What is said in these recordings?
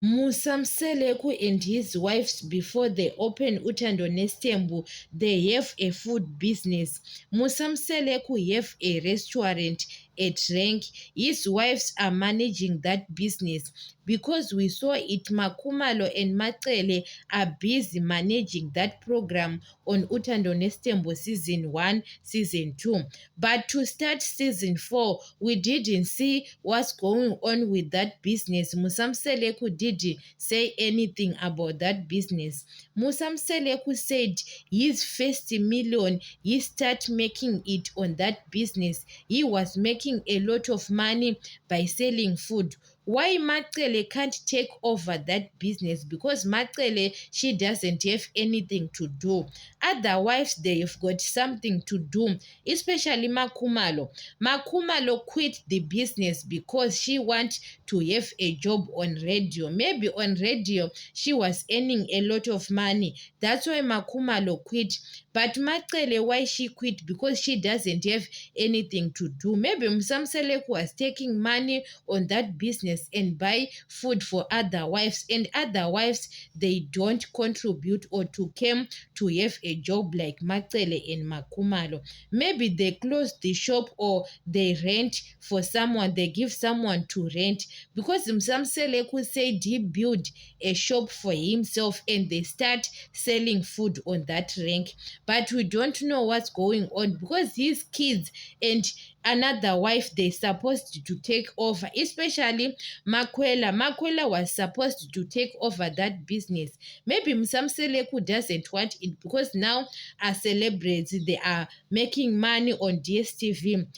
Musa Mseleku and his wives, before they open Utando Nestembu, they have a food business. Musa Mseleku have a restaurant at Rank. His wives are managing that business because we saw it. Makumalo and Machele are busy managing that program on Utando Nestembu season 1, season 2. But to start season 4, we didn't see what's going on with that business. Musam Seleku didn't say anything about that business. Musam Seleku said his first million, he start making it on that business. He was making a lot of money by selling food. Why Maqele can't take over that business? Because Maqele, she doesn't have anything to do. Otherwise, they've got something to do, especially Makumalo. Makumalo quit the business because she wants to have a job on radio. Maybe on radio, she was earning a lot of money. That's why Makumalo quit. But Maqele, why she quit? Because she doesn't have anything to do. Maybe Msamseleku was taking money on that business and buy food for other wives, and other wives, they don't contribute or to come to have a job like Maqele and Makumalo. Maybe they close the shop or they rent for someone, they give someone to rent, because Msamseleku said he built a shop for himself and they start selling food on that rank. But we don't know what's going on because his kids and another wife, they supposed to take over, especially Makwela was supposed to take over that business. Maybe Msamseleku doesn't want it because now as celebrities, they are making money on DSTV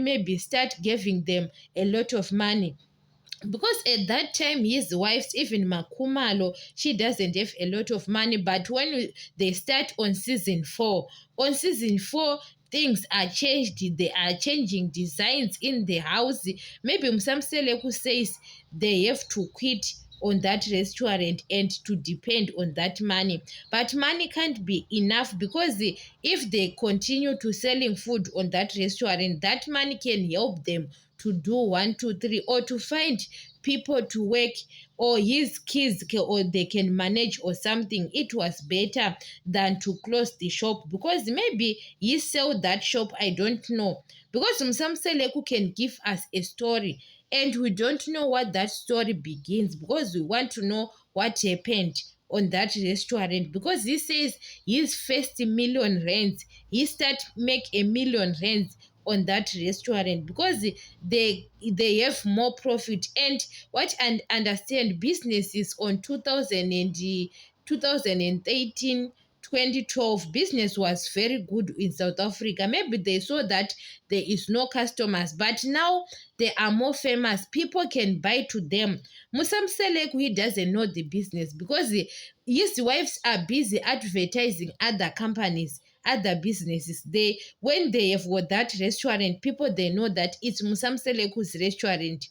maybe start giving them a lot of money, because at that time his wives, even Makumalo, she doesn't have a lot of money. But when they start on season 4, things are changed. They are changing designs in the house. Maybe Msamseleku says they have to quit on that restaurant and to depend on that money, but money can't be enough, because if they continue to selling food on that restaurant, that money can help them to do 1 2 3, or to find people to work, or his kids or they can manage or something. It was better than to close the shop, because maybe he sell that shop, I don't know, because Msamseleku can give us a story and we don't know what that story begins, because we want to know what happened on that restaurant, because he says his first million rands, he start make a million rands on that restaurant, because they have more profit. And what and understand, businesses on 2013, 2012, business was very good in South Africa. Maybe they saw that there is no customers, but now they are more famous, people can buy to them. Musamseleku, he doesn't know the business, because his wives are busy advertising other companies, other businesses. They, when they have got that restaurant, people, they know that it's Musamseleku's restaurant.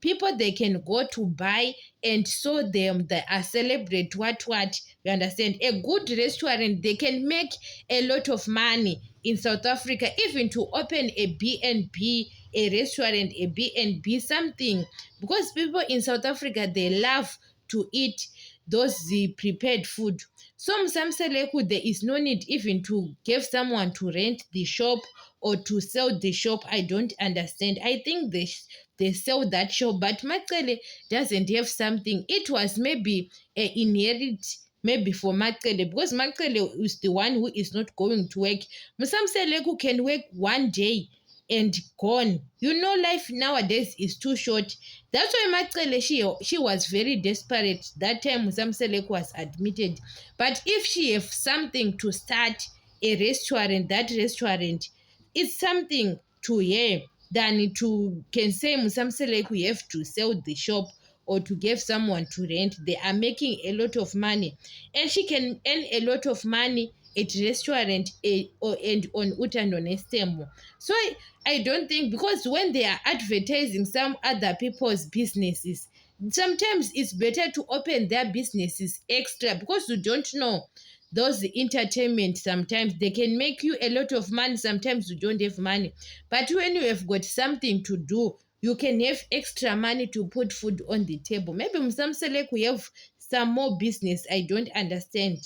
People, they can go to buy and show them they are celebrate what you understand. A good restaurant, they can make a lot of money in South Africa, even to open a B&B, a restaurant, a B&B, something, because people in South Africa, they love to eat those the prepared food. So Msamseleku, there is no need even to give someone to rent the shop or to sell the shop. I don't understand. I think they sell that shop, but Maqele doesn't have something. It was maybe a inherit, maybe for Maqele, because Maqele is the one who is not going to work. Msamseleku can work one day and gone. You know, life nowadays is too short. That's why Maqele, she was very desperate that time Msamseleku was admitted. But if she have something to start a restaurant, that restaurant is something to her than to can say Musamseleku, we have to sell the shop or to give someone to rent. They are making a lot of money, and she can earn a lot of money at restaurant and on Utando Nestemo. So I don't think, because when they are advertising some other people's businesses, sometimes it's better to open their businesses extra, because you don't know those entertainment, sometimes they can make you a lot of money, sometimes you don't have money. But when you have got something to do, you can have extra money to put food on the table. Maybe Msamseleku have some more business I don't understand.